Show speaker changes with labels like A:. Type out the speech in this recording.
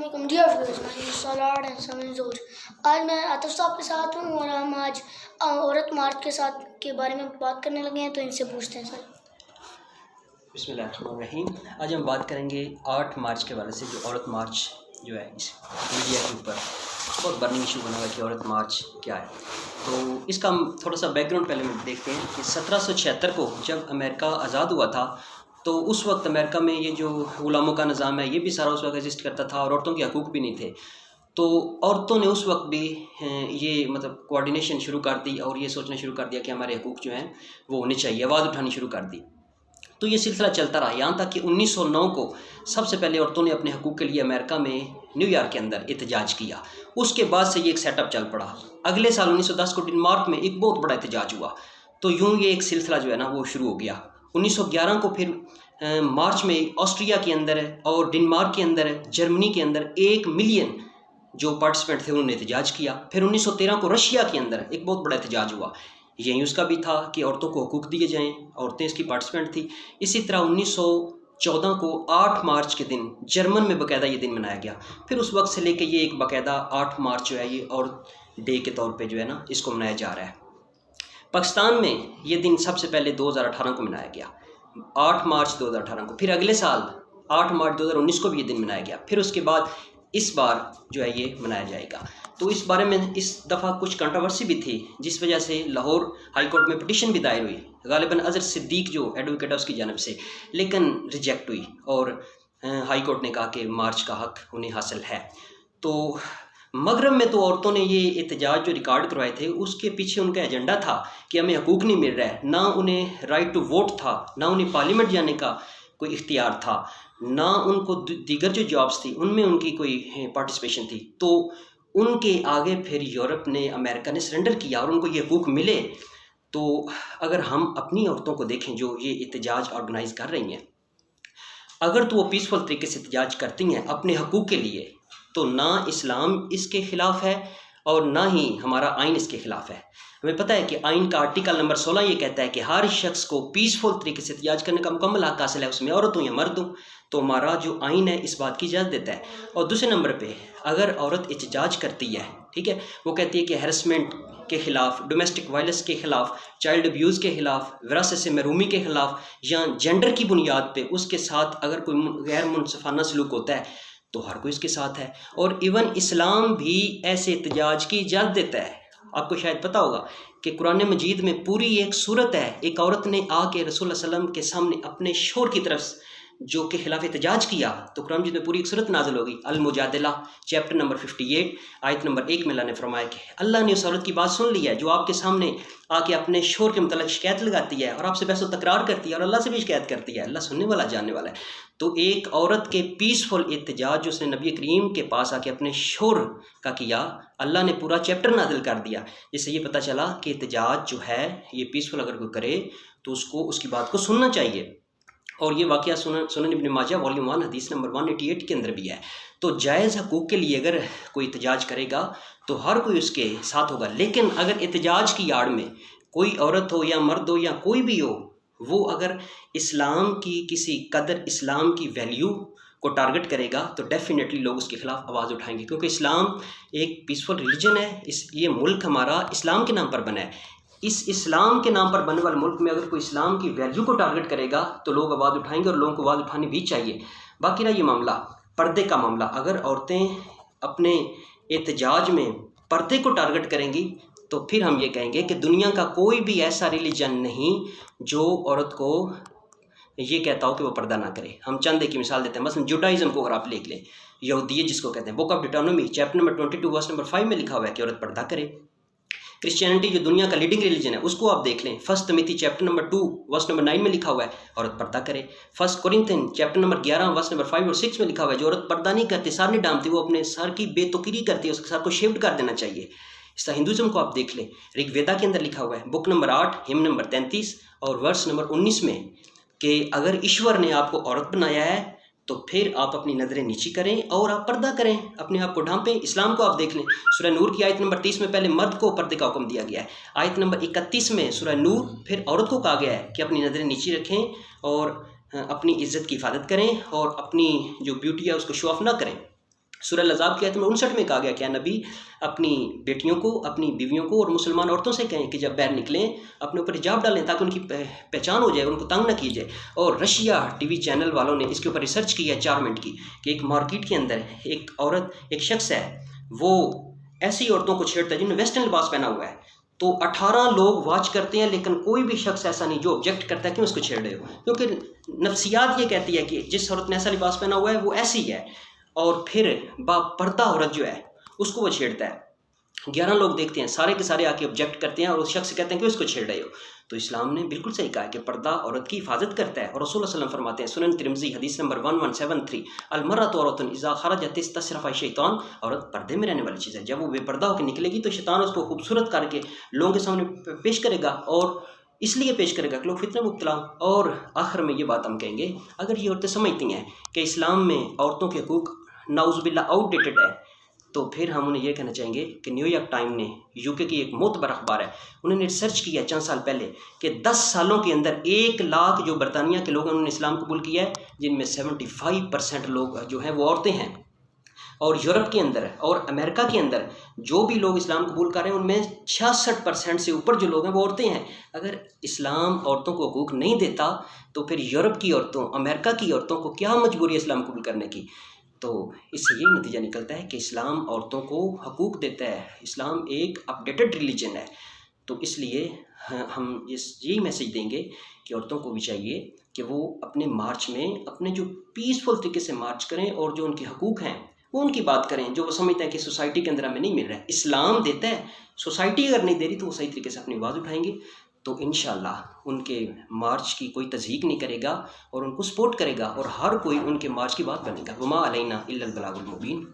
A: علیکم dear viewers, my name is Salar and سمن زوج۔ آج میں عاطف صاحب کے ساتھ ہوں اور ہم آج عورت مارچ کے بارے میں بات کرنے لگے ہیں، تو ان سے پوچھتے ہیں سر۔
B: بسم اللہ الرحمن الرحیم۔ آج ہم بات کریں گے 8 مارچ کے حوالے سے، جو عورت مارچ جو ہے اس میڈیا کے اوپر بہت برننگ ایشو بنا ہوا ہے کہ عورت مارچ کیا ہے۔ تو اس کا ہم تھوڑا سا بیک گراؤنڈ پہلے میں دیکھتے ہیں کہ 1776 کو جب امریکہ آزاد ہوا تھا تو اس وقت امریکہ میں یہ جو غلاموں کا نظام ہے یہ بھی سارا اس وقت ایگزسٹ کرتا تھا اور عورتوں کے حقوق بھی نہیں تھے۔ تو عورتوں نے اس وقت بھی یہ کوآرڈینیشن شروع کر دی اور یہ سوچنا شروع کر دیا کہ ہمارے حقوق جو ہیں وہ ہونے چاہیے، آواز اٹھانی شروع کر دی۔ تو یہ سلسلہ چلتا رہا یہاں تک کہ 1909 کو سب سے پہلے عورتوں نے اپنے حقوق کے لیے امریکہ میں نیو یارک کے اندر احتجاج کیا۔ اس کے بعد سے یہ ایک سیٹ اپ چل پڑا۔ اگلے سال 1910 کو ڈنمارک میں ایک بہت بڑا احتجاج ہوا۔ تو یوں یہ ایک سلسلہ جو ہے نا وہ شروع ہو گیا۔ 1911 کو پھر مارچ میں آسٹریا کے اندر اور ڈنمارک کے اندر، جرمنی کے اندر 1 ملین جو پارٹیسپینٹ تھے انہوں نے احتجاج کیا۔ پھر 1913 کو رشیا کے اندر ایک بہت بڑا احتجاج ہوا۔ یہی اس کا بھی تھا کہ عورتوں کو حقوق دیے جائیں، عورتیں اس کی پارٹیسپینٹ تھی۔ اسی طرح 1914 کو 8 مارچ کے دن جرمن میں باقاعدہ یہ دن منایا گیا۔ پھر اس وقت سے لے کے یہ ایک باقاعدہ 8 مارچ جو ہے یہ عورت ڈے کے طور پہ جو ہے نا اس کو منایا جا رہا ہے۔ پاکستان میں یہ دن سب سے پہلے 2018 کو منایا گیا، 8 مارچ 2018 کو۔ پھر اگلے سال 8 مارچ 2019 کو بھی یہ دن منایا گیا۔ پھر اس کے بعد اس بار جو ہے یہ منایا جائے گا۔ تو اس بارے میں اس دفعہ کچھ کنٹروورسی بھی تھی، جس وجہ سے لاہور ہائی کورٹ میں پٹیشن بھی دائر ہوئی، غالباً اظہر صدیق جو ایڈوکیٹ ہے اس کی جانب سے، لیکن ریجیکٹ ہوئی اور ہائی کورٹ نے کہا کہ مارچ کا حق انہیں حاصل ہے۔ تو مغرب میں تو عورتوں نے یہ احتجاج جو ریکارڈ کروائے تھے اس کے پیچھے ان کا ایجنڈا تھا کہ ہمیں حقوق نہیں مل رہا ہے، نہ انہیں رائٹ ٹو ووٹ تھا، نہ انہیں پارلیمنٹ جانے کا کوئی اختیار تھا، نہ ان کو دیگر جو جابس تھی ان میں ان کی کوئی پارٹیسپیشن تھی۔ تو ان کے آگے پھر یورپ نے، امریکہ نے سرنڈر کیا اور ان کو یہ حقوق ملے۔ تو اگر ہم اپنی عورتوں کو دیکھیں جو یہ احتجاج آرگنائز کر رہی ہیں، اگر تو وہ پیسفل طریقے سے احتجاج کرتی ہیں اپنے حقوق کے لیے، تو نہ اسلام اس کے خلاف ہے اور نہ ہی ہمارا آئین اس کے خلاف ہے۔ ہمیں پتہ ہے کہ آئین کا آرٹیکل نمبر 16 یہ کہتا ہے کہ ہر شخص کو پیسفل طریقے سے احتجاج کرنے کا مکمل حق حاصل ہے، اس میں عورت ہوں یا مرد ہوں۔ تو ہمارا جو آئین ہے اس بات کی اجازت دیتا ہے۔ اور دوسرے نمبر پہ اگر عورت احتجاج کرتی ہے، ٹھیک ہے، وہ کہتی ہے کہ ہیرسمنٹ کے خلاف، ڈومیسٹک وائلنس کے خلاف، چائلڈ ابیوز کے خلاف، وراثت سے محرومی کے خلاف، یا جینڈر کی بنیاد پہ اس کے ساتھ اگر کوئی غیر منصفانہ سلوک ہوتا ہے تو ہر کوئی اس کے ساتھ ہے۔ اور ایون اسلام بھی ایسے احتجاج کی اجازت دیتا ہے۔ آپ کو شاید پتہ ہوگا کہ قرآن مجید میں پوری ایک صورت ہے، ایک عورت نے آ کے رسول اللہ علیہ وسلم کے سامنے اپنے شوہر کی طرف جو کے خلاف احتجاج کیا، تو قرآن مجید میں پوری ایک صورت نازل ہوگی، المجادلہ چیپٹر نمبر 58 آیت نمبر 1 میں اللہ نے فرمایا کہ اللہ نے اس عورت کی بات سن لی ہے جو آپ کے سامنے آ کے اپنے شوہر کے متعلق شکایت لگاتی ہے اور آپ سے بحث و تکرار کرتی ہے اور اللہ سے بھی شکایت کرتی ہے۔ اللہ سننے والا جاننے والا ہے۔ تو ایک عورت کے پیسفل احتجاج جو اس نے نبی کریم کے پاس آ کے اپنے شوہر کا کیا، اللہ نے پورا چیپٹر نازل کر دیا، جس سے یہ پتہ چلا کہ احتجاج جو ہے یہ پیسفل اگر کوئی کرے تو اس کو اس کی بات کو سننا چاہیے۔ اور یہ واقعہ سنن ابن ماجہ والیوم 1 حدیث نمبر 188 کے اندر بھی ہے۔ تو جائز حقوق کے لیے اگر کوئی احتجاج کرے گا تو ہر کوئی اس کے ساتھ ہوگا، لیکن اگر احتجاج کی آڑ میں کوئی عورت ہو یا مرد ہو یا کوئی بھی ہو، وہ اگر اسلام کی کسی قدر، اسلام کی ویلیو کو ٹارگٹ کرے گا تو ڈیفینیٹلی لوگ اس کے خلاف آواز اٹھائیں گے، کیونکہ اسلام ایک پیسفل ریلیجن ہے۔ یہ ملک ہمارا اسلام کے نام پر بنا ہے۔ اس اسلام کے نام پر بننے والے ملک میں اگر کوئی اسلام کی ویلیو کو ٹارگٹ کرے گا تو لوگ آواز اٹھائیں گے، اور لوگوں کو آواز اٹھانی بھی چاہیے۔ باقی رہا یہ معاملہ پردے کا معاملہ، اگر عورتیں اپنے احتجاج میں پردے کو ٹارگٹ کریں گی تو پھر ہم یہ کہیں گے کہ دنیا کا کوئی بھی ایسا ریلیجن نہیں جو عورت کو یہ کہتا ہو کہ وہ پردہ نہ کرے۔ ہم چند ایک کی مثال دیتے ہیں، مثلا جوڈائزم کو اگر آپ لکھ لیں، یہودیت جس کو کہتے ہیں، book of Deuteronomy chapter number 22 verse number 5 میں لکھا ہوا ہے کہ عورت پردہ کرے۔ کرسچینٹی جو دنیا کا لیڈنگ ریلیجن ہے اس کو آپ دیکھ لیں، 1 تیموتھی چیپٹر نمبر 2 ورس نمبر 9 میں لکھا ہوا ہے عورت پردہ کرے۔ 1 کورنتھین چیپٹر نمبر 11 ورس نمبر 5 اور 6 میں لکھا ہوا ہے جو عورت پردہ نہیں کرتی، سر نہیں ڈانپتی، وہ اپنے سر کی بے توقیری کرتی ہے، اس کے سر کو شیوڈ کر دینا چاہیے۔ اس طرح ہندوازم کو آپ دیکھ لیں، رگ ویدا کے اندر لکھا ہوا ہے بک نمبر 8 ہم نمبر 33 اور ورس نمبر 19 میں کہ اگر ایشور نے آپ کو عورت بنایا ہے تو پھر آپ اپنی نظریں نیچی کریں اور آپ پردہ کریں، اپنے آپ کو ڈھانپیں۔ اسلام کو آپ دیکھ لیں، سورہ نور کی آیت نمبر 30 میں پہلے مرد کو پردے کا حکم دیا گیا ہے، آیت نمبر 31 میں سورہ نور پھر عورت کو کہا گیا ہے کہ اپنی نظریں نیچی رکھیں اور اپنی عزت کی حفاظت کریں اور اپنی جو بیوٹی ہے اس کو شو آف نہ کریں۔ سورہ الاحزاب کی آیت نمبر 59 میں کہا گیا کہ نبی اپنی بیٹیوں کو، اپنی بیویوں کو اور مسلمان عورتوں سے کہیں کہ جب باہر نکلیں اپنے اوپر حجاب ڈالیں تاکہ ان کی پہچان ہو جائے، ان کو تنگ نہ کی جائے۔ اور رشیا ٹی وی چینل والوں نے اس کے اوپر ریسرچ کی ہے 4 منٹ کی کہ ایک مارکیٹ کے اندر ایک عورت، ایک شخص ہے، وہ ایسی عورتوں کو چھیڑتا ہے جنہوں نے ویسٹرن لباس پہنا ہوا ہے، تو 18 لوگ واچ کرتے ہیں لیکن کوئی بھی شخص ایسا نہیں جو آبجیکٹ کرتا ہے کہ اس کو چھیڑ رہے ہو، کیونکہ نفسیات یہ کہتی ہے کہ جس عورت نے ایسا لباس پہنا ہوا ہے وہ ایسی ہے، اور پھر با پردہ عورت جو ہے اس کو وہ چھیڑتا ہے۔ 11 لوگ دیکھتے ہیں، سارے کے سارے آ کے آبجیکٹ کرتے ہیں اور اس شخص سے کہتے ہیں کہ اس کو چھیڑ رہے ہو۔ تو اسلام نے بالکل صحیح کہا کہ پردہ عورت کی حفاظت کرتا ہے، اور رسول اللہ صلی اللہ علیہ وسلم فرماتے ہیں، سنن ترمذی حدیث نمبر 1173، المرأۃ عورۃ اذا خرجت استشرفها الشیطان، عورت پردے میں رہنے والی چیز ہے، جب وہ بے پردہ ہو کے نکلے گی تو شیطان اس کو خوبصورت کر کے لوگوں کے سامنے پیش کرے گا، اور اس لیے پیش کرے گا کہ لوگ فتنہ مبتلا ہوں۔ اور آخر میں یہ بات ہم کہیں گے، اگر یہ عورتیں سمجھتی ہیں کہ اسلام میں عورتوں کے حقوق نعوذ باللہ آؤٹ ڈیٹڈ ہے، تو پھر ہم انہیں یہ کہنا چاہیں گے کہ نیو یارک ٹائم نے، UK کی ایک معتبر اخبار ہے، انہوں نے ریسرچ کیا ہے چند سال پہلے کہ 10 سالوں کے اندر 1 لاکھ جو برطانیہ کے لوگ انہوں نے اسلام قبول کیا ہے، جن میں 75% لوگ جو ہیں وہ عورتیں ہیں، اور یورپ کے اندر اور امریکہ کے اندر جو بھی لوگ اسلام قبول کر رہے ہیں ان میں 66% سے اوپر جو لوگ ہیں وہ عورتیں ہیں۔ اگر اسلام عورتوں کو حقوق نہیں دیتا تو پھر یورپ کی عورتوں، امریکہ کی عورتوں کو کیا مجبوری ہے اسلام قبول کرنے کی؟ تو اس سے یہی نتیجہ نکلتا ہے کہ اسلام عورتوں کو حقوق دیتا ہے، اسلام ایک اپڈیٹڈ ریلیجن ہے۔ تو اس لیے ہم یہی میسیج دیں گے کہ عورتوں کو بھی چاہیے کہ وہ اپنے مارچ میں اپنے جو پیسفل طریقے سے مارچ کریں، اور جو ان کے حقوق ہیں وہ ان کی بات کریں، جو وہ سمجھتے ہیں کہ سوسائٹی کے اندر ہمیں نہیں مل رہا ہے، اسلام دیتا ہے، سوسائٹی اگر نہیں دے رہی تو وہ صحیح طریقے سے اپنی آواز اٹھائیں گے، تو انشاءاللہ ان کے مارچ کی کوئی تضحیک نہیں کرے گا اور ان کو سپورٹ کرے گا، اور ہر کوئی ان کے مارچ کی بات بنے گا۔ وما علینا الا البلاغ المبین۔